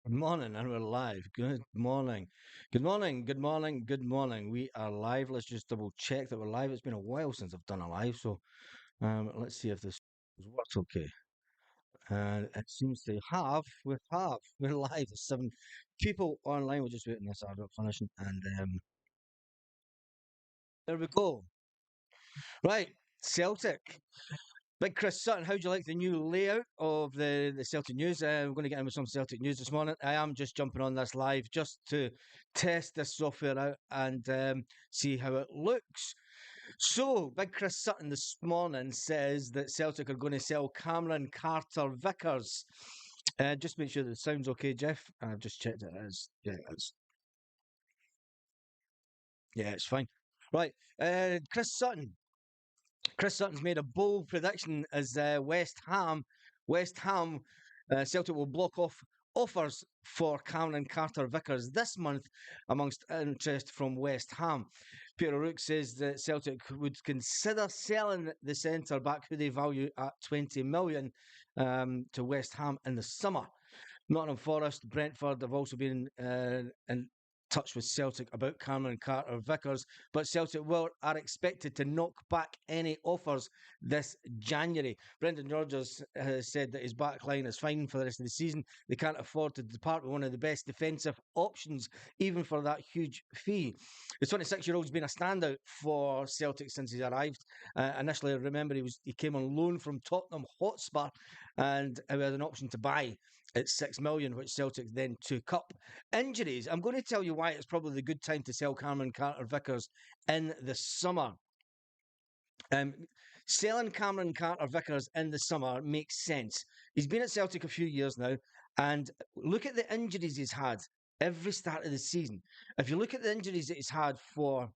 Good morning, and we're live. Good morning. Good morning. Good morning. Good morning. We are live. Let's just double check that we're live. It's been a while since I've done a live, so let's see if this works okay. And it seems to have. We have. We're live. There's 7 people online. We're just waiting this advert finishing, and there we go. Right, Celtic. Big Chris Sutton, how do you like the new layout of the Celtic news? We're going to get in with some Celtic news this morning. I am just jumping on this live just to test this software out and see how it looks. So, Big Chris Sutton this morning says that Celtic are going to sell Cameron Carter-Vickers. Just make sure that the sound's okay, Jeff. I've just checked it is. Yeah, it's it's fine. Right, Chris Sutton. Chris Sutton's made a bold prediction as West Ham, Celtic will block off offers for Cameron Carter-Vickers this month amongst interest from West Ham. Peter O'Rourke says that Celtic would consider selling the centre back, who they value at 20 million, to West Ham in the summer. Nottingham Forest, Brentford have also been in touch with Celtic about Cameron Carter-Vickers, but Celtic are expected to knock back any offers this January. Brendan Rodgers has said that his back line is fine for the rest of the season. They can't afford to depart with one of the best defensive options, even for that huge fee. The 26-year-old's been a standout for Celtic since he arrived. Initially, remember, he came on loan from Tottenham Hotspur and we had an option to buy at 6 million, which Celtic then took up. Injuries. I'm going to tell you why it's probably the good time to sell Cameron Carter-Vickers in the summer. Um, Selling Cameron Carter-Vickers in the summer makes sense. He's been at Celtic a few years now, and look at the injuries he's had every start of the season. If you look at the injuries that he's had for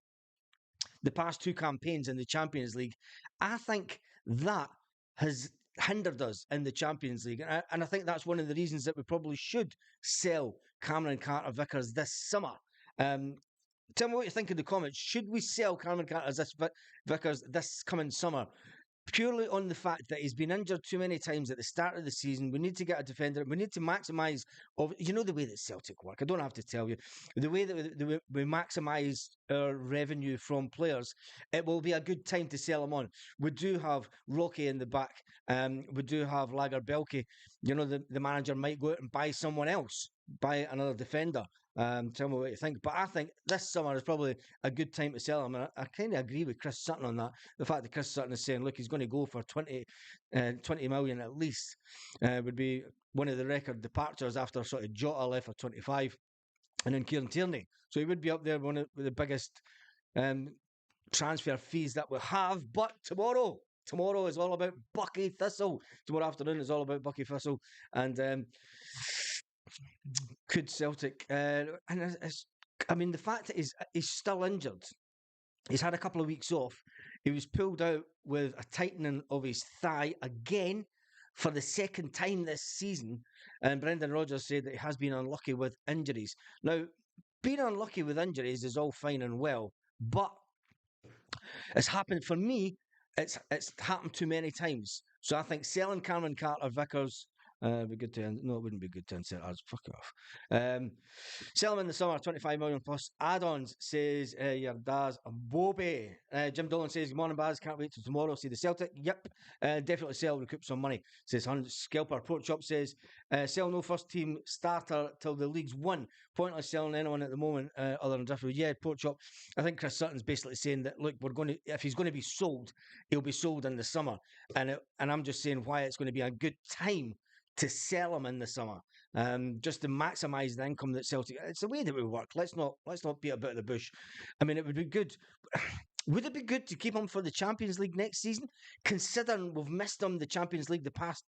the past 2 campaigns in the Champions League, I think that has hindered us in the Champions League. And I think that's one of the reasons that we probably should sell Cameron Carter-Vickers this summer. Um, Tell me what you think in the comments. Should we sell Cameron Carter-Vickers this coming summer? Purely on the fact that he's been injured too many times at the start of the season. We need to get a defender. We need to maximise, the way that Celtic work. I don't have to tell you. The way that we maximise our revenue from players, it will be a good time to sell them on. We do have Rocky in the back. We do have Lagerbielke. The manager might go out and buy someone else, buy another defender. Tell me what you think. But I think this summer is probably a good time to sell him. And I kind of agree with Chris Sutton on that. The fact that Chris Sutton is saying, look, he's going to go for 20 million at least, would be one of the record departures after sort of Jota left for 25 and then Kieran Tierney. So he would be up there with the biggest um, transfer fees that we have. But tomorrow is all about Bucky Thistle. Tomorrow afternoon is all about Bucky Thistle. And could Celtic, and I mean, the fact that he's still injured, he's had a couple of weeks off. He was pulled out with a tightening of his thigh again for the second time this season. And Brendan Rodgers said that he has been unlucky with injuries. Now, being unlucky with injuries is all fine and well, but it's happened for me. It's happened too many times. So I think selling Cameron Carter-Vickers would be good to end. No, it wouldn't be good to end. Fuck off. Sell him in the summer, 25 million plus add-ons, says your dad's Bobby. Jim Dolan says, good morning, Baz. Can't wait till tomorrow. See the Celtic. Yep. Definitely sell, recoup some money, says Hunt. Scalper. Port Shop says, sell no first team starter till the league's won. Pointless selling anyone at the moment other than Driftwood. Yeah, Port Shop. I think Chris Sutton's basically saying that, look, if he's going to be sold, he'll be sold in the summer. And I'm just saying why it's going to be a good time to sell him in the summer, just to maximise the income that Celtic. It's the way that we work. Let's not beat about the bush. I mean, it would be good. Would it be good to keep him for the Champions League next season, considering we've missed him the Champions League the past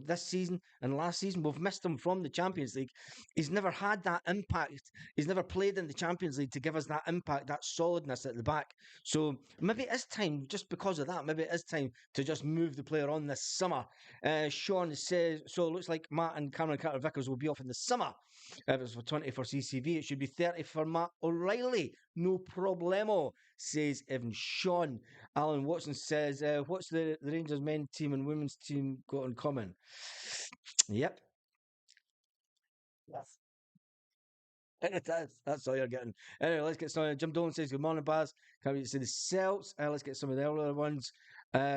this season and last season? We've missed him from the Champions League. He's never had that impact. He's never played in the Champions League to give us that impact, that solidness at the back. So maybe it is time, just because of that, maybe it is time to just move the player on this summer. Sean says, so it looks like Matt and Cameron Carter-Vickers will be off in the summer. If it was for 20 for CCV, it should be 30 for Matt O'Reilly. No problemo, says Evan Sean. Alan Watson says, what's the Rangers men's team and women's team got in common? Yep. That's all you're getting. Anyway, let's get started. Jim Dolan says, good morning, Baz. Can't wait to see the Celts. Let's get some of the earlier ones.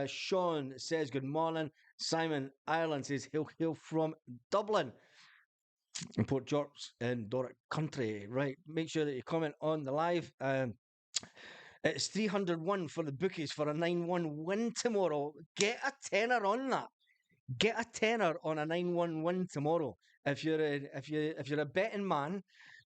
Sean says, good morning. Simon Ireland says, hail from Dublin in Port George in Doric country. Right. Make sure that you comment on the live. It's 301 for the bookies for a 9-1 win tomorrow. Get a tenner on that. Get a tenner on a 9-1 win tomorrow. If you're a betting man,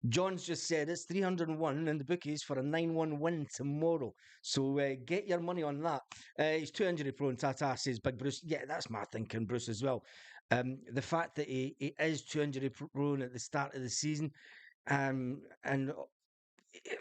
John's just said it's 301 in the bookies for a 9-1 win tomorrow. So get your money on that. He's too injury prone, Tata, says Big Bruce. Yeah, that's my thinking, Bruce, as well. The fact that he is too injury prone at the start of the season, and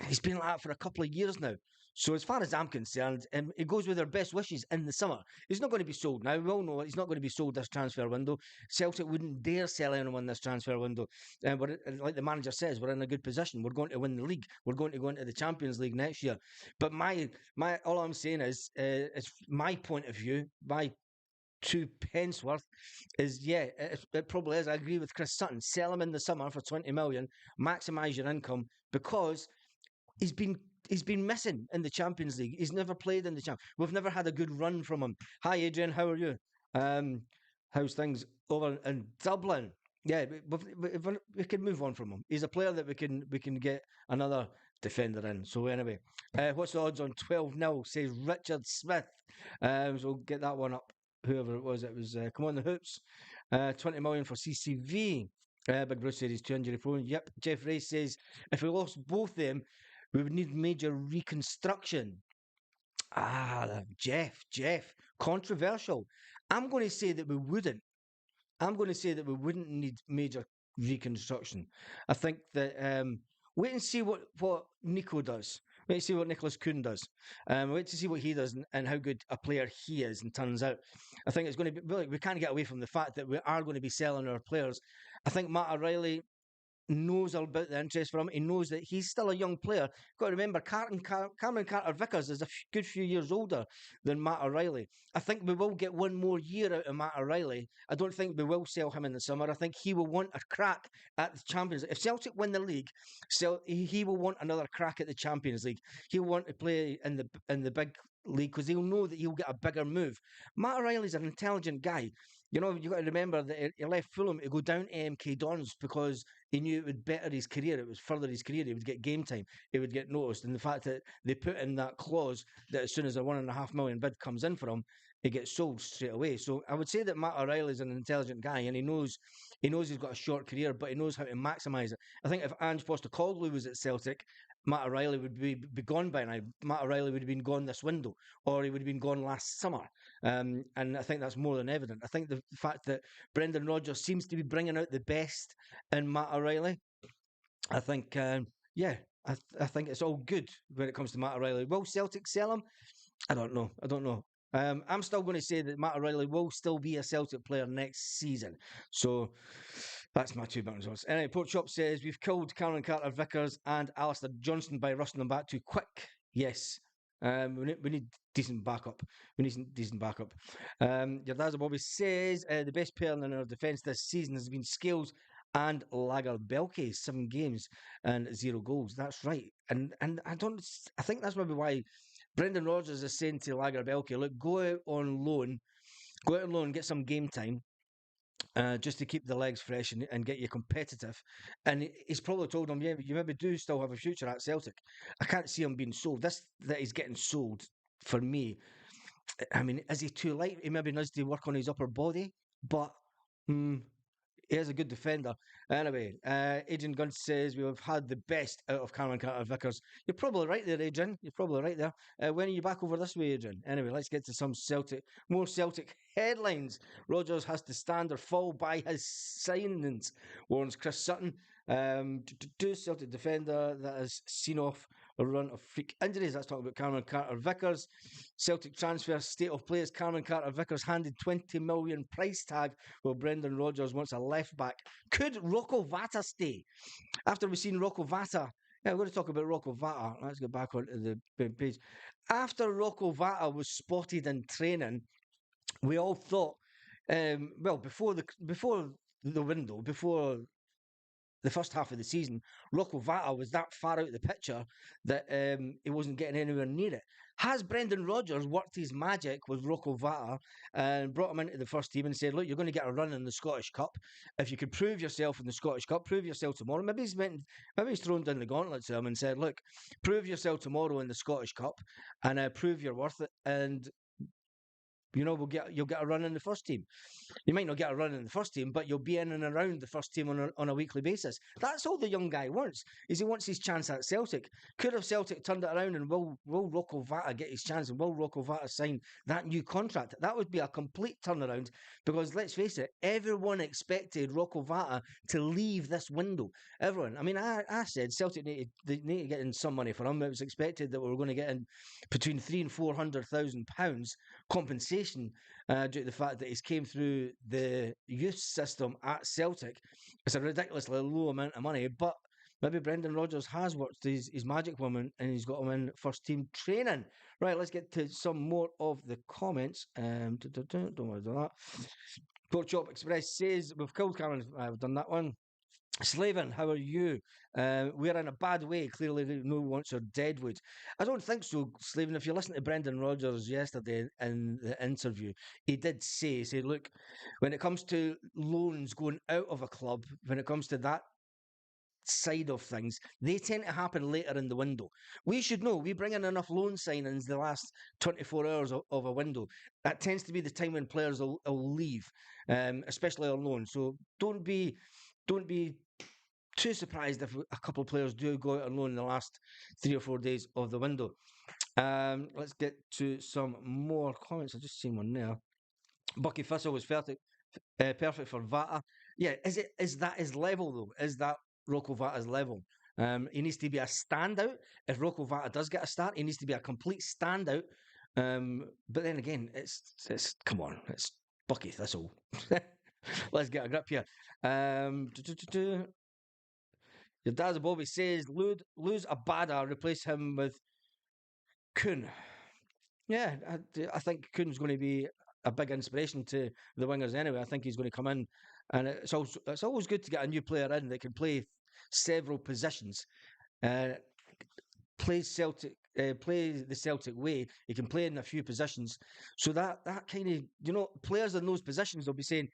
he's been like that for a couple of years now. So as far as I'm concerned, he goes with their best wishes in the summer. He's not going to be sold now. We all know he's not going to be sold this transfer window. Celtic wouldn't dare sell anyone this transfer window. But like the manager says, we're in a good position. We're going to win the league. We're going to go into the Champions League next year. But my all I'm saying is, it's my point of view, my two pence worth is, yeah, it probably is. I agree with Chris Sutton. Sell him in the summer for 20 million, maximise your income, because he's been he's been missing in the Champions League. He's never played in the champ. We've never had a good run from him. Hi, Adrian. How are you? Um, how's things over in Dublin? Yeah, we can move on from him. He's a player that we can get another defender in. So anyway, what's the odds on 12-0? Says Richard Smith. So we'll get that one up. Whoever it was come on the hoops. 20 million for CCV. Big Bruce said he's too injury prone. Yep. Jeff Ray says if we lost both them, we would need major reconstruction. Jeff, controversial. I'm going to say that we wouldn't. I'm going to say that we wouldn't need major reconstruction. I think that wait and see what Nico does. Wait and see what Nicholas Kuhn does. Wait to see what he does and how good a player he is and turns out. I think it's going to be really, we can't get away from the fact that we are going to be selling our players. I think Matt O'Reilly knows all about the interest from him. He knows that he's still a young player. Got to remember, Cameron Carter-Vickers is a good few years older than Matt O'Reilly. I think we will get one more year out of Matt O'Reilly. I don't think we will sell him in the summer. I think he will want a crack at the Champions League. If Celtic win the league, he will want another crack at the Champions League. He'll want to play in the big league because he'll know that he'll get a bigger move. Matt O'Reilly's an intelligent guy. You know, you've got to remember that he left Fulham to go down to MK Dons because he knew it would better his career. It would further his career. He would get game time. He would get noticed. And the fact that they put in that clause that as soon as a 1.5 million bid comes in for him, he gets sold straight away. So I would say that Matt O'Reilly is an intelligent guy, and he knows he's got a short career, but he knows how to maximise it. I think if Ange Postecoglou was at Celtic, Matt O'Reilly would be gone by now. Matt O'Reilly would have been gone this window, or he would have been gone last summer. And I think that's more than evident. I think the fact that Brendan Rodgers seems to be bringing out the best in Matt O'Reilly, I think, yeah, I think it's all good when it comes to Matt O'Reilly. Will Celtic sell him? I don't know. I don't know. I'm still going to say that Matt O'Reilly will still be a Celtic player next season. So that's my 2 minutes results. Anyway, Port Shop says we've killed Cameron Carter-Vickers and Alistair Johnston by rushing them back too quick. Yes. We need decent backup. We need some decent backup. Your dad's Bobby says the best player in our defence this season has been Scales and Lager Belke, 7 games and 0 goals. That's right. And I think that's maybe why Brendan Rodgers is saying to Lager Belke, look, go out on loan, get some game time. Just to keep the legs fresh and get you competitive. And he's probably told him, yeah, you maybe do still have a future at Celtic. I can't see him being sold. This that he's getting sold, for me, I mean, is he too light? He maybe needs to work on his upper body, but he is a good defender. Anyway, Adrian Gunn says we have had the best out of Cameron Carter-Vickers. You're probably right there, Adrian. You're probably right there. When are you back over this way, Adrian? Anyway, let's get to some more Celtic headlines. Rodgers has to stand or fall by his signings, warns Chris Sutton. Celtic defender that has seen off a run of freak injuries. Let's talk about Cameron Carter-Vickers. Celtic transfer state of play as Cameron Carter-Vickers handed 20 million price tag while Brendan Rodgers wants a left back. Could Rocco Vata stay? After we've seen Rocco Vata, yeah, we're going to talk about Rocco Vata. Let's get back onto the page. After Rocco Vata was spotted in training, we all thought, before the window, before the first half of the season, Rocco Vata was that far out of the picture that he wasn't getting anywhere near it. Has Brendan Rodgers worked his magic with Rocco Vata and brought him into the first team and said, look, you're going to get a run in the Scottish Cup. If you could prove yourself in the Scottish Cup, prove yourself tomorrow. Maybe he's thrown down the gauntlet to him and said, look, prove yourself tomorrow in the Scottish Cup and prove you're worth it. And you'll get a run in the first team. You might not get a run in the first team, but you'll be in and around the first team on a weekly basis. That's all the young guy wants. Is he wants his chance at Celtic. Could have Celtic turned it around and will Rocco Vata get his chance and will Rocco Vata sign that new contract? That would be a complete turnaround because let's face it, everyone expected Rocco Vata to leave this window. Everyone. I mean, I said Celtic they need to get in some money for him. It was expected that we were going to get in between £300,000 and £400,000 compensation due to the fact that he's came through the youth system at Celtic. It's a ridiculously low amount of money, but maybe Brendan Rodgers has worked his magic woman and he's got him in first team training. Right, let's get to some more of the comments. Don't want to do that. Pork Chop Express says, we've killed Cameron. I've done that one. Slaven, how are you? We're in a bad way. Clearly, no one wants our deadwood. I don't think so, Slaven. If you listen to Brendan Rodgers yesterday in the interview, he did say, look, when it comes to loans going out of a club, when it comes to that side of things, they tend to happen later in the window. We should know we bring in enough loan signings the last 24 hours of a window. That tends to be the time when players will leave, especially on loan. So don't be too surprised if a couple of players do go out on loan in the last 3 or 4 days of the window. Let's get to some more comments. I just seen one there. Bucky Thistle was perfect for Vata. Yeah, is that his level though? Is that Rocco Vata's level? He needs to be a standout. If Rocco Vata does get a start, he needs to be a complete standout. But then again, it's come on, it's Bucky Thistle. Let's get a grip here. Your dad's Bobby says, lose a Abada, replace him with Kuhn. Yeah, I think Kuhn's going to be a big inspiration to the wingers anyway. I think he's going to come in, and it's always good to get a new player in that can play several positions. Play the Celtic way. He can play in a few positions, so that kind of players in those positions will be saying,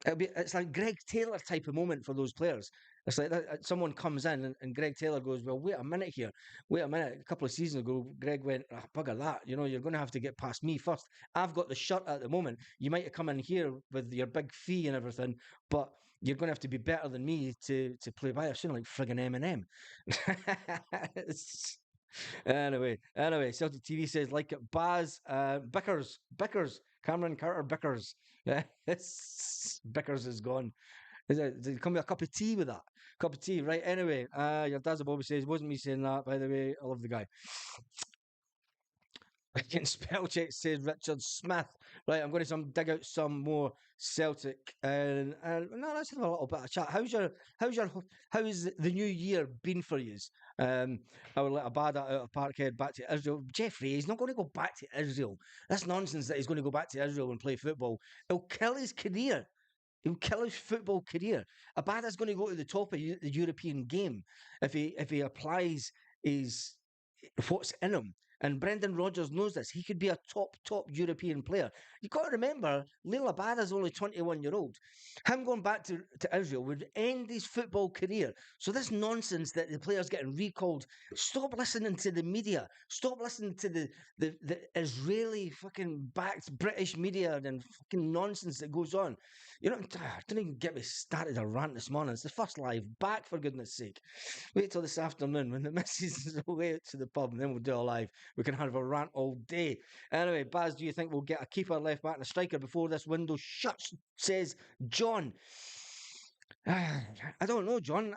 it's like Greg Taylor type of moment for those players. It's like that, someone comes in and Greg Taylor goes, well, wait a minute here. Wait a minute. A couple of seasons ago, Greg went, bugger that. You're going to have to get past me first. I've got the shirt at the moment. You might have come in here with your big fee and everything, but you're going to have to be better than me to play by. I sound like friggin' Eminem. Anyway, Celtic TV says like it. Baz Bickers, Cameron Carter-Vickers. Yeah, Bickers is gone. Did it come with a cup of tea with that? Cup of tea, right? Anyway, your dad's a Bobby says, wasn't me saying that, by the way. I love the guy. Getting spell check says Richard Smith. Right, I'm going to dig out some more Celtic and no, let's have a little bit of chat. How's the new year been for you? Our little bad out of Parkhead back to Israel. Jeffrey, he's not going to go back to Israel. That's nonsense that he's going to go back to Israel and play football. He'll kill his career. He'll kill his football career. Abada's going to go to the top of the European game if he applies his what's in him. And Brendan Rodgers knows this. He could be a top European player. You've got to remember, Leila Abada's only 21-year-old. Him going back to Israel would end his football career. So this nonsense that the players getting recalled, stop listening to the media. Stop listening to the Israeli fucking backed British media and fucking nonsense that goes on. Don't even get me started a rant this morning. It's the first live back, for goodness sake. Wait till this afternoon when the missus is away to the pub and then we'll do a live. We can have a rant all day. Anyway, Baz, do you think we'll get a keeper, left back, and a striker before this window shuts? Says John. I don't know, John.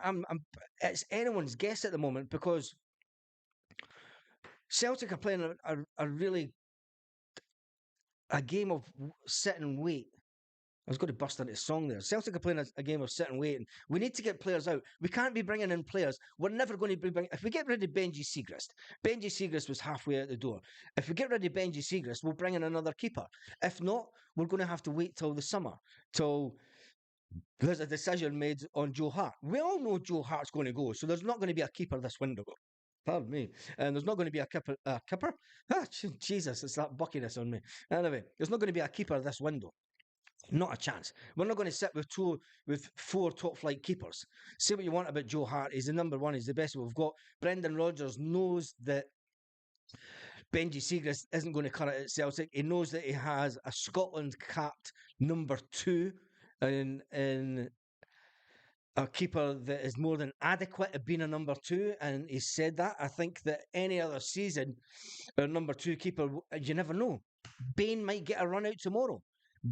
It's anyone's guess at the moment because Celtic are playing a game of sit and wait. I was going to bust into a song there. Celtic are playing a game of sit and wait, and we need to get players out. We can't be bringing in players. We're never going to be bringing... If we get rid of Benji Siegrist was halfway out the door. If we get rid of Benji Siegrist, we'll bring in another keeper. If not, we're going to have to wait till the summer, till There's a decision made on Joe Hart. We all know Joe Hart's going to go, so there's not going to be a keeper this window. Pardon me. And there's not going to be a keeper. A keeper? Ah, Jesus, it's that buckiness on me. Anyway, there's not going to be a keeper this window. Not a chance. We're not going to sit with four top flight keepers. Say what you want about Joe Hart. He's the number one. He's the best we've got. Brendan Rodgers knows that Benji Siegrist isn't going to cut it at Celtic. He knows that he has a Scotland capped number two in a keeper that is more than adequate at being a number two, and he said that. I think that any other season, our number two keeper, you never know. Bain might get a run out tomorrow.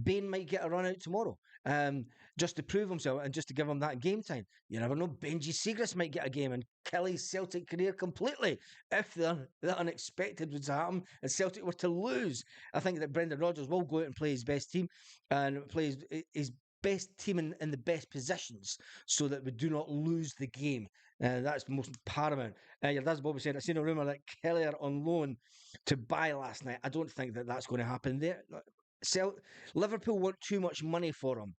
Bain might get a run out tomorrow, just to prove himself and just to give him that game time. You never know. Benji Siegrist might get a game and kill his Celtic career completely if the unexpected was to happen and Celtic were to lose. I think that Brendan Rodgers will go out and play his best team and play his best team in the best positions so that we do not lose the game. That's the most paramount. Your dad's Bobby said, I seen a rumour that Kelleher on loan to buy last night. I don't think that that's going to happen. Liverpool want too much money for him.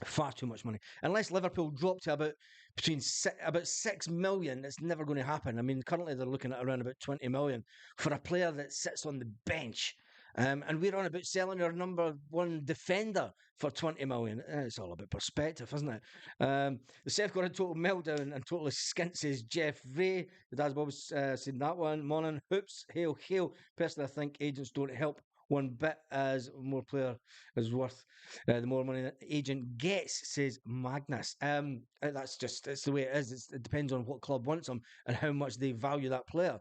Far too much money. Unless Liverpool drop to about 6 million, it's never going to happen. I mean, currently they're looking at around about 20 million for a player that sits on the bench. And we're on about selling our number one defender for 20 million. It's all about perspective, isn't it? The Seth got a total meltdown and totally skint, says Jeff Ray. The dad's Bob seen that one. Morning. Hoops. Hail, hail. Personally, I think agents don't help one bit as more player is worth the more money that the agent gets, says Magnus. That's just, it's the way it is. It depends on what club wants them and how much they value that player.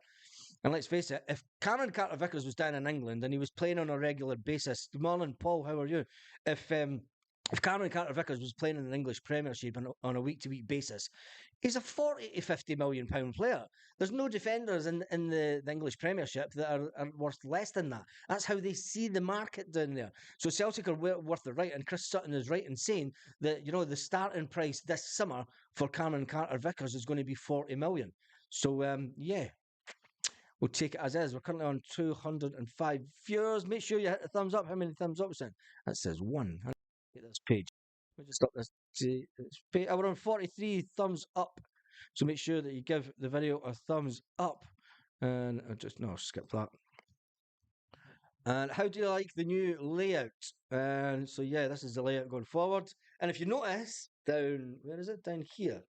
And let's face it, if Cameron Carter-Vickers was down in England and he was playing on a regular basis, good morning, Paul, how are you? If Cameron Carter-Vickers was playing in an English Premiership on a week-to-week basis, he's a 40 to 50 million pound player. There's no defenders in the English Premiership that are worth less than that. That's how they see the market down there. So Celtic are worth the right, and Chris Sutton is right in saying that, you know, the starting price this summer for Cameron Carter-Vickers is going to be 40 million. So, yeah, we'll take it as is. We're currently on 205 viewers. Make sure you hit the thumbs up. How many thumbs up is it? That says one. Get this page. Let me just stop this. Page. We're on 43 thumbs up. So make sure that you give the video a thumbs up. And skip that. And how do you like the new layout? And so yeah, this is the layout going forward. And if you notice down, where is it? Down here.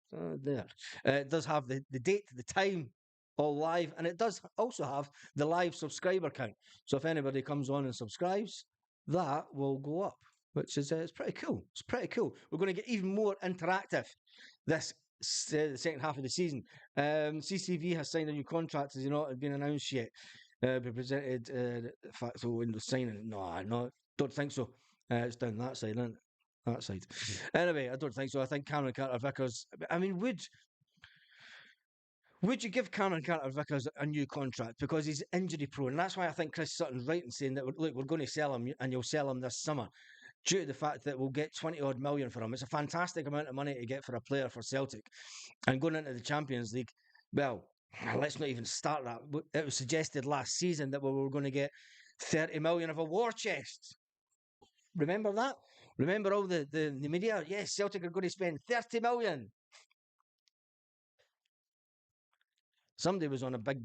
There. It does have the date, the time, all live, and it does also have the live subscriber count. So if anybody comes on and subscribes, that will go up, which is it's pretty cool. It's pretty cool. We're going to get even more interactive this the second half of the season. CCV has signed a new contract, as you know, it been announced yet. Be presented the fact so window signing. No, don't think so. It's down that side, isn't it? That side. Anyway, I don't think so. I think Cameron Carter-Vickers. I mean, would you give Cameron Carter-Vickers a new contract because he's injury prone? And that's why I think Chris Sutton's right in saying that, look, we're going to sell him and you'll sell him this summer due to the fact that we'll get 20 odd million for him. It's a fantastic amount of money to get for a player for Celtic. And going into the Champions League, well, let's not even start that. It was suggested last season that we were going to get 30 million of a war chest. Remember that? Remember all the media? Yes, Celtic are going to spend 30 million. Somebody was on a big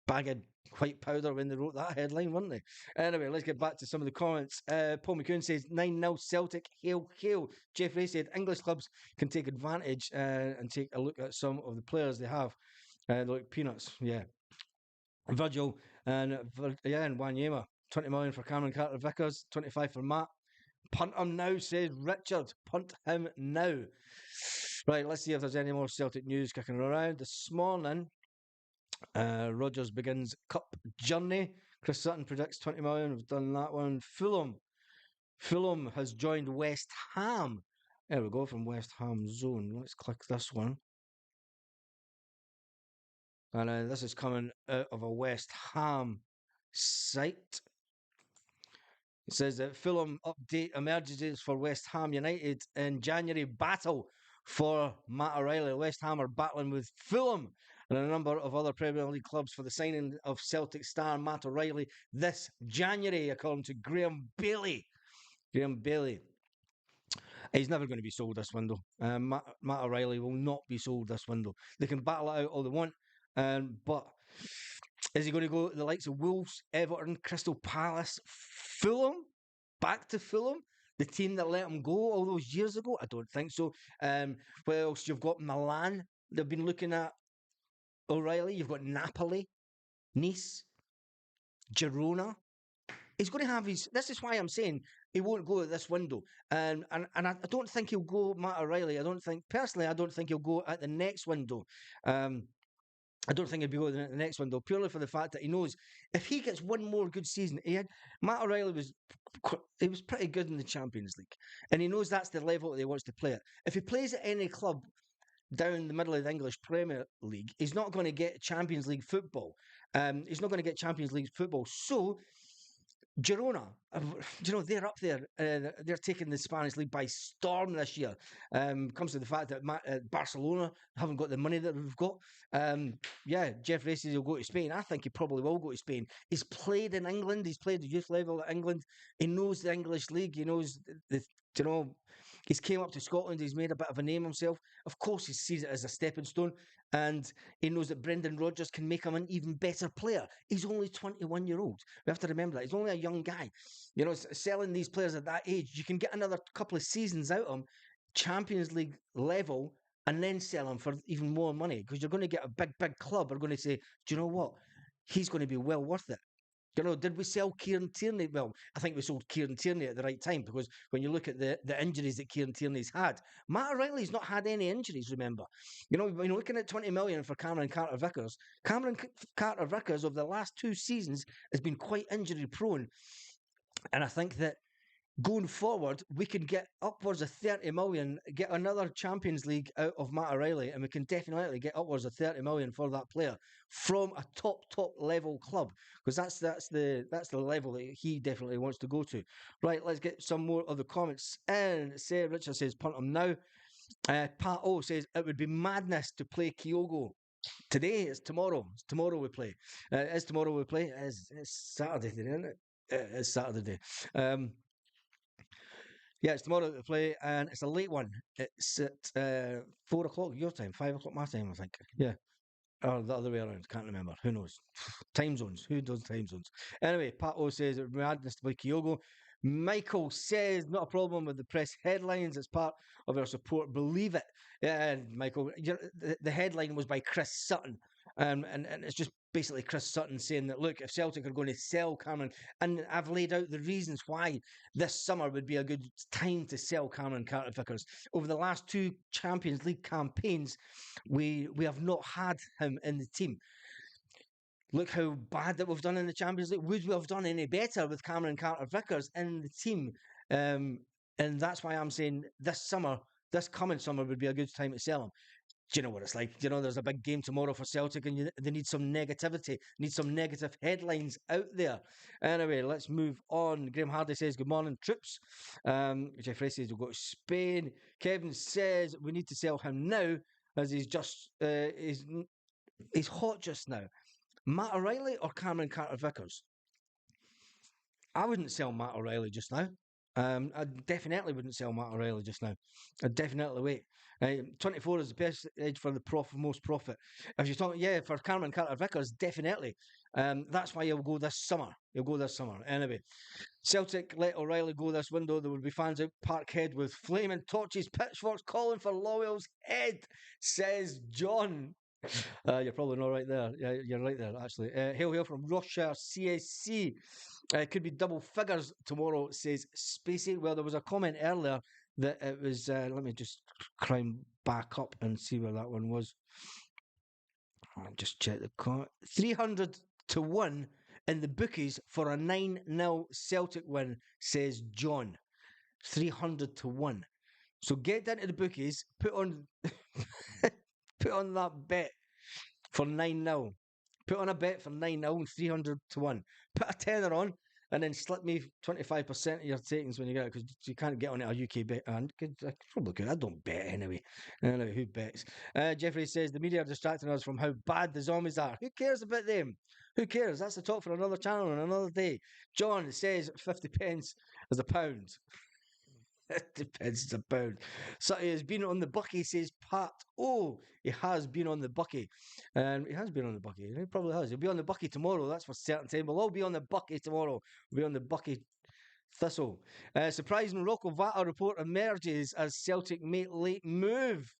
bag of white powder when they wrote that headline, weren't they? Anyway, let's get back to some of the comments. Paul McCune says 9-0 Celtic, hail, hail. Jeff Ray said English clubs can take advantage and take a look at some of the players they have. Like peanuts, yeah. Virgil and Wanyema. 20 million for Cameron Carter-Vickers, 25 for Matt. Punt him now, says Richard. Punt him now. Right, let's see if there's any more Celtic news kicking around. This morning, Rodgers begins cup journey. Chris Sutton predicts 20 million. We've done that one. Fulham has joined West Ham. There we go, from West Ham zone. Let's click this one. And this is coming out of a West Ham site. It says that Fulham update emergencies for West Ham United in January battle for Matt O'Reilly. West Ham are battling with Fulham and a number of other Premier League clubs for the signing of Celtic star Matt O'Reilly this January, according to Graham Bailey. Graham Bailey. He's never going to be sold this window. Matt O'Reilly will not be sold this window. They can battle it out all they want, but is he going to go the likes of Wolves, Everton, Crystal Palace, Fulham, back to Fulham, the team that let him go all those years ago? I don't think so. What else? You've got Milan. They've been looking at O'Reilly. You've got Napoli, Nice, Girona. He's going to have his. This is why I'm saying he won't go at this window. And I don't think he'll go Matt O'Reilly. I don't think personally. I don't think he'll go at the next window. Um, I don't think he'll be going at the next window purely for the fact that he knows if he gets one more good season, Matt O'Reilly he was pretty good in the Champions League, and he knows that's the level that he wants to play at. If he plays at any club down the middle of the English Premier League, he's not going to get Champions League football. He's not going to get Champions League football. So Girona, they're up there. They're taking the Spanish league by storm this year. Comes to the fact that Barcelona haven't got the money that we've got. Jeff Race says he'll go to Spain. I think he probably will go to Spain. He's played in England. He's played at youth level at England. He knows the English league. He knows he's came up to Scotland. He's made a bit of a name himself. Of course, he sees it as a stepping stone. And he knows that Brendan Rodgers can make him an even better player. He's only 21-year-old. We have to remember that. He's only a young guy. Selling these players at that age, you can get another couple of seasons out of him, Champions League level, and then sell him for even more money because you're going to get a big club are going to say, do you know what? He's going to be well worth it. Did we sell Kieran Tierney? Well, I think we sold Kieran Tierney at the right time because when you look at the injuries that Kieran Tierney's had, Matt O'Reilly's not had any injuries, remember. When you're looking at 20 million for Cameron Carter-Vickers, Cameron Carter-Vickers over the last 2 seasons has been quite injury prone. And I think that going forward, we can get upwards of 30 million, get another Champions League out of Matt O'Reilly, and we can definitely get upwards of 30 million for that player from a top level club, because that's the level that he definitely wants to go to. Right, let's get some more of the comments. And Sarah Richard says, punt him now. Pat O says, it would be madness to play Kyogo. Today, it's tomorrow. It's tomorrow we play. It's tomorrow we play. It's Saturday today, isn't it? It's Saturday. Yeah, it's tomorrow to play, and it's a late one. It's at 4 o'clock your time, 5 o'clock my time, I think. Yeah. Or the other way around. Can't remember. Who knows? Time zones. Who does time zones? Anyway, Pat O says it would be madness to play Kyogo. Michael says, not a problem with the press headlines. It's part of our support. Believe it. Yeah, Michael, the headline was by Chris Sutton. And it's just basically Chris Sutton saying that, look, if Celtic are going to sell Cameron, and I've laid out the reasons why this summer would be a good time to sell Cameron Carter-Vickers. Over the last 2 Champions League campaigns, we have not had him in the team. Look how bad that we've done in the Champions League. Would we have done any better with Cameron Carter-Vickers in the team? And that's why I'm saying this coming summer would be a good time to sell him. Do you know what it's like? There's a big game tomorrow for Celtic and they need some negativity, need some negative headlines out there. Anyway, let's move on. Graham Hardy says, good morning, troops. Jeffrey says, we'll go to Spain. Kevin says, we need to sell him now as he's just, he's hot just now. Matt O'Reilly or Cameron Carter-Vickers? I wouldn't sell Matt O'Reilly just now. I definitely wouldn't sell Matt O'Reilly just now. I'd definitely wait. 24 is the best age for the most profit. If you're talking, for Cameron Carter-Vickers, definitely. That's why he'll go this summer. Anyway, Celtic let O'Reilly go this window. There will be fans out Parkhead with flaming torches, pitchforks calling for Lawwell's head, says John. You're probably not right there. Yeah, you're right there, actually. Hail from Rochester, CSC. Could be double figures tomorrow, says Spacey. Well, there was a comment earlier that it was, let me just climb back up and see where that one was. I'll just check the comment. 300 to 1 in the bookies for a 9-0 Celtic win, says John. 300 to 1. So get down to the bookies, put on put on that bet for 9-0. Put on a bet for 9-0 and 300 to 1. Put a tenner on and then slip me 25% of your takings when you get it, because you can't get on it a UK bet. And I probably could. I don't bet anyway. Anyway, who bets? Jeffrey says the media are distracting us from how bad the zombies are. Who cares about them? Who cares? That's the talk for another channel on another day. John says 50 pence is a pound. Depends about. So he has been on the bucky, says Pat. Oh, he has been on the bucky. And he has been on the bucky. He probably has. He'll be on the bucky tomorrow, that's for certain. We'll all be on the bucky tomorrow. We'll be on the bucky Thistle. Surprising Rocco Vata report emerges as Celtic make late move.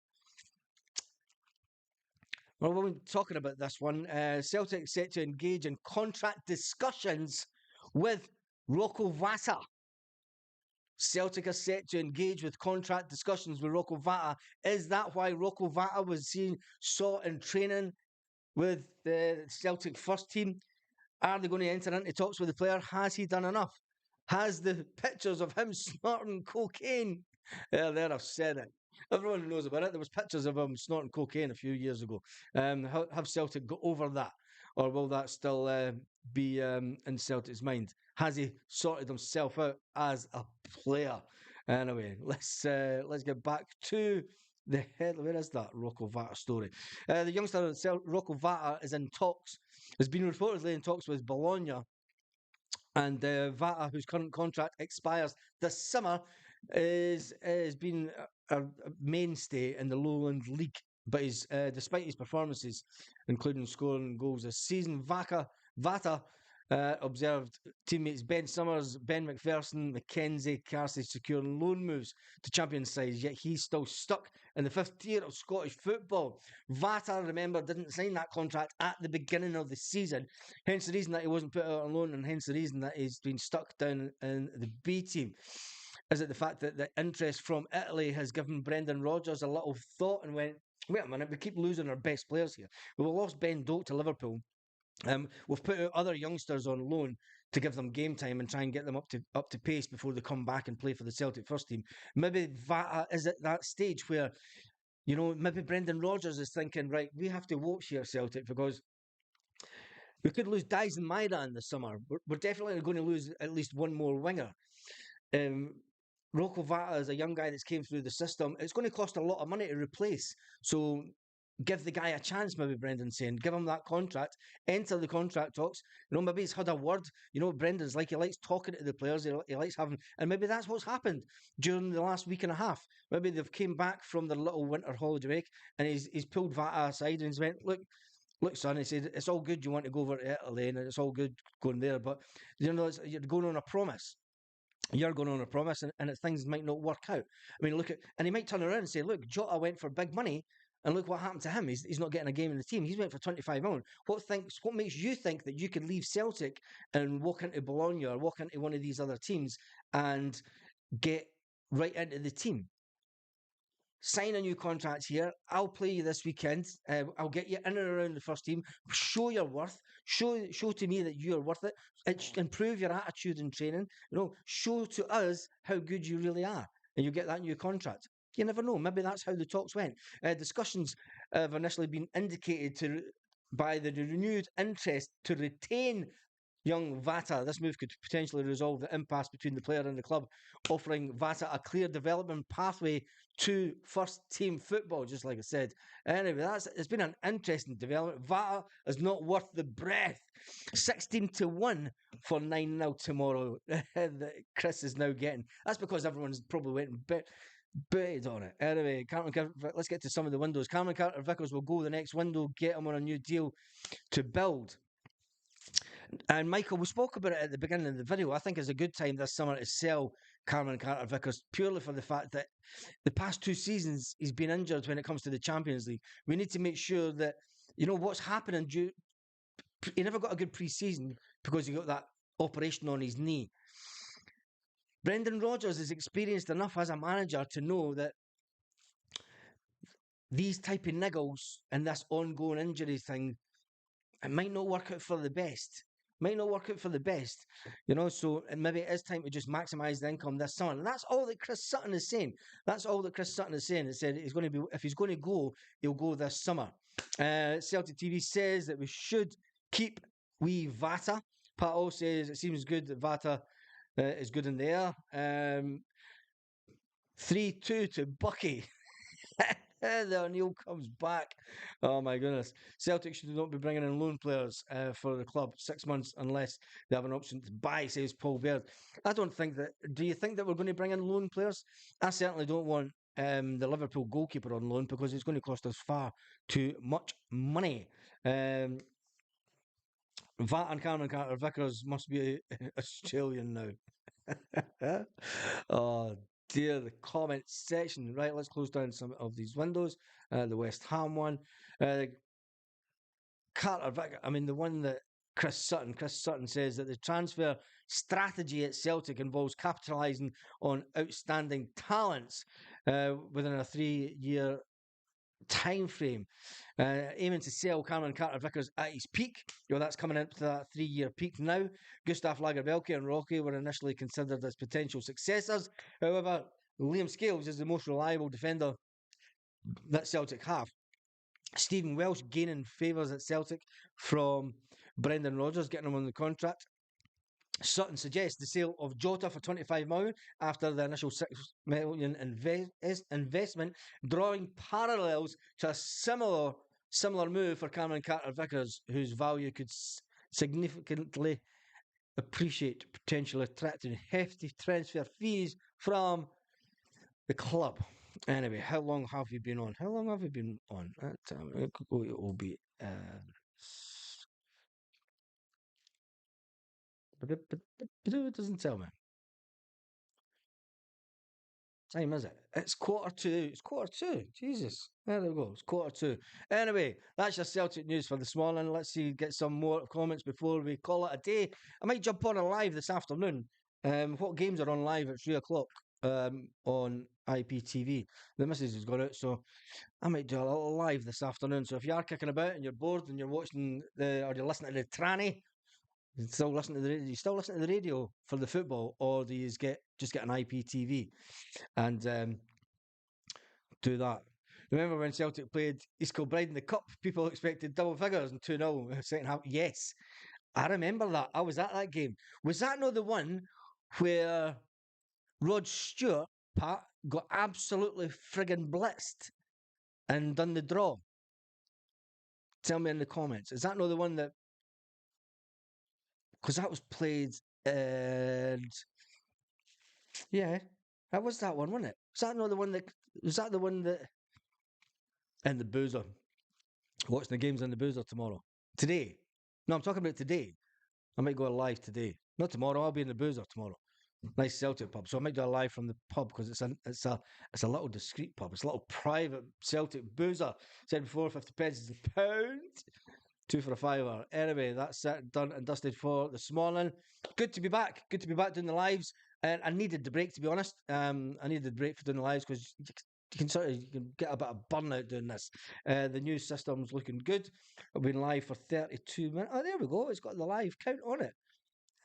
Well, we've been talking about this one. Celtic set to engage in contract discussions with Rocco Vata. Celtic are set to engage with contract discussions with Rocco Vata. Is that why Rocco Vata was seen sought in training with the Celtic first team? Are they going to enter into talks with the player? Has he done enough? Has the pictures of him snorting cocaine? Yeah, there I've said it. Everyone knows about it. There was pictures of him snorting cocaine a few years ago. Have Celtic got over that, or will that still be in Celtic's mind? Has he sorted himself out as a player? Anyway, let's get back to the head. Where is that Rocco Vata story? The youngster Rocco Vata is in talks. Has been reportedly in talks with Bologna, and Vata, whose current contract expires this summer, is has been a mainstay in the Lowland League. But despite his performances, including scoring goals this season, Vata observed teammates Ben Summers, Ben McPherson, McKenzie, Carsey securing loan moves to champion sides, yet he's still stuck in the fifth tier of Scottish football. Vata, remember, didn't sign that contract at the beginning of the season, hence the reason that he wasn't put out on loan, and hence the reason that he's been stuck down in the B team. Is it the fact that the interest from Italy has given Brendan Rodgers a little thought and went, wait a minute, we keep losing our best players here. We've lost Ben Doak to Liverpool. We've put out other youngsters on loan to give them game time and try and get them up to pace before they come back and play for the Celtic first team. Maybe Vata is at that stage where, maybe Brendan Rodgers is thinking, right, we have to watch here, Celtic, because we could lose Dies and Maida in the summer. We're definitely going to lose at least one more winger. Um, Rocco Vata is a young guy that's came through the system. It's going to cost a lot of money to replace. So give the guy a chance, maybe Brendan's saying. Give him that contract. Enter the contract talks. Maybe he's had a word. Brendan's like, he likes talking to the players. He likes having, and maybe that's what's happened during the last week and a half. Maybe they've came back from their little winter holiday break and he's pulled Vata aside and he's went, look, son, he said, it's all good you want to go over to Italy and it's all good going there, but you're going on a promise. You're going on a promise and things might not work out. I mean, and he might turn around and say, look, Jota went for big money and look what happened to him. He's not getting a game in the team. He's went for 25 million. What makes you think that you could leave Celtic and walk into Bologna or walk into one of these other teams and get right into the team? Sign a new contract here. I'll play you this weekend. I'll get you in and around the first team. Show your worth. Show to me that you're worth it. Improve your attitude in training. Show to us how good you really are, and you get that new contract. You never know. Maybe that's how the talks went. Discussions have initially been indicated by the renewed interest to retain young Vata. This move could potentially resolve the impasse between the player and the club, offering Vata a clear development pathway to first team football, just like I said. Anyway, it's been an interesting development. Vata is not worth the breath. 16-1 for 9-0 tomorrow. That Chris is now getting. That's because everyone's probably waiting bid on it. Anyway, let's get to some of the windows. Cameron Carter-Vickers will go the next window, get him on a new deal to build. And Michael, we spoke about it at the beginning of the video. I think it's a good time this summer to sell Cameron Carter-Vickers purely for the fact that the past 2 seasons he's been injured when it comes to the Champions League. We need to make sure that, what's happening. He never got a good pre-season because he got that operation on his knee. Brendan Rodgers is experienced enough as a manager to know that these type of niggles and this ongoing injury thing, it might not work out for the best. So maybe it is time to just maximise the income this summer. And that's all that Chris Sutton is saying. He said if he's going to go, he'll go this summer. Celtic TV says that we should keep wee Vata. Pato says it seems good that Vata is good in there. 3-2 to Bucky. The O'Neill comes back. Oh my goodness. Celtic should not be bringing in loan players for the club 6 months unless they have an option to buy, says Paul Baird. I don't think that. Do you think that we're going to bring in loan players? I certainly don't want the Liverpool goalkeeper on loan because it's going to cost us far too much money. Um, Vat and Cameron Carter-Vickers must be Australian now. Oh dear, the comment section. Right, let's close down some of these windows. The West Ham one. Uh, Carter-Vickers, I mean, the one that Chris Sutton says that the transfer strategy at Celtic involves capitalising on outstanding talents within a 3 year time frame, aiming to sell Cameron Carter-Vickers at his peak. That's coming up to that 3 year peak now. Gustav Lagerbielke and Rocky were initially considered as potential successors. However, Liam Scales is the most reliable defender that Celtic have. Stephen Welsh gaining favours at Celtic from Brendan Rodgers, getting him on the contract. Sutton suggests the sale of Jota for 25 million after the initial 6 million investment, drawing parallels to a similar move for Cameron Carter-Vickers, whose value could significantly appreciate, potentially attracting hefty transfer fees from the club. Anyway, how long have you been on? How long have you been on? It will be. It doesn't tell me. Time is it? It's quarter two. It's quarter two. Jesus. There we go. It's quarter two. Anyway, that's your Celtic news for this morning. Let's see, get some more comments before we call it a day. I might jump on a live this afternoon. What games are on live at 3 o'clock on IPTV? The message has gone out, so I might do a little live this afternoon. So if you are kicking about and you're bored and you're watching or you're listening to the tranny, you still listen to the radio. You still listen to the radio for the football, or do you just get an IPTV and do that? Remember when Celtic played East Kilbride in the Cup? People expected double figures and 2-0 second half. Yes, I remember that. I was at that game. Was that not the one where Rod Stewart, Pat, got absolutely friggin' blitzed and done the draw? Tell me in the comments. Is that not the one that? Because that was played, and yeah, that was that one, wasn't it? Was that not the one that? Was that the one that? And the Boozer. Watching the games on the Boozer tomorrow. Today. No, I'm talking about today. I might go live today. Not tomorrow. I'll be in the Boozer tomorrow. Nice Celtic pub. So I might do a live from the pub because it's a little discreet pub. It's a little private Celtic Boozer. Said before, 50 pence is a pound. 2 for a fiver. Anyway, that's it, done and dusted for this morning. Good to be back. Good to be back doing the lives. And I needed the break, to be honest. I needed the break for doing the lives because you can get a bit of burnout doing this. The new system's looking good. I've been live for 32 minutes. Oh, there we go. It's got the live count on it.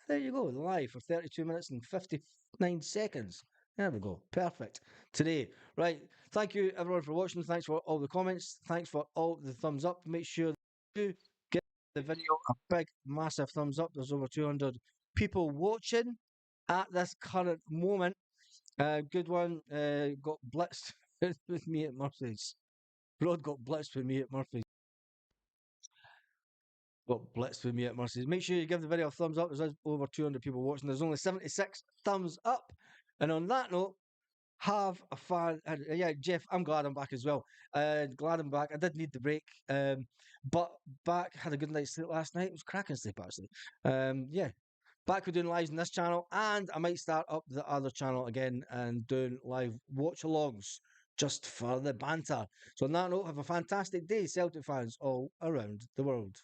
There you go. Live for 32 minutes and 59 seconds. There we go. Perfect. Today. Right. Thank you, everyone, for watching. Thanks for all the comments. Thanks for all the thumbs up. Make sure you give the video a big, massive thumbs up. There's over 200 people watching at this current moment. Good one. Got blitzed with me at Murphy's. Rod got blitzed with me at Murphy's. Got blitzed with me at Murphy's. Make sure you give the video a thumbs up. There's over 200 people watching. There's only 76 thumbs up. And on that note, have a fan. Yeah, Jeff, I'm glad I'm back as well. Glad I'm back. I did need the break. But back, had a good night's sleep last night. It was cracking sleep, actually. Yeah. Back with doing lives on this channel, and I might start up the other channel again and doing live watch alongs just for the banter. So on that note, have a fantastic day, Celtic fans all around the world.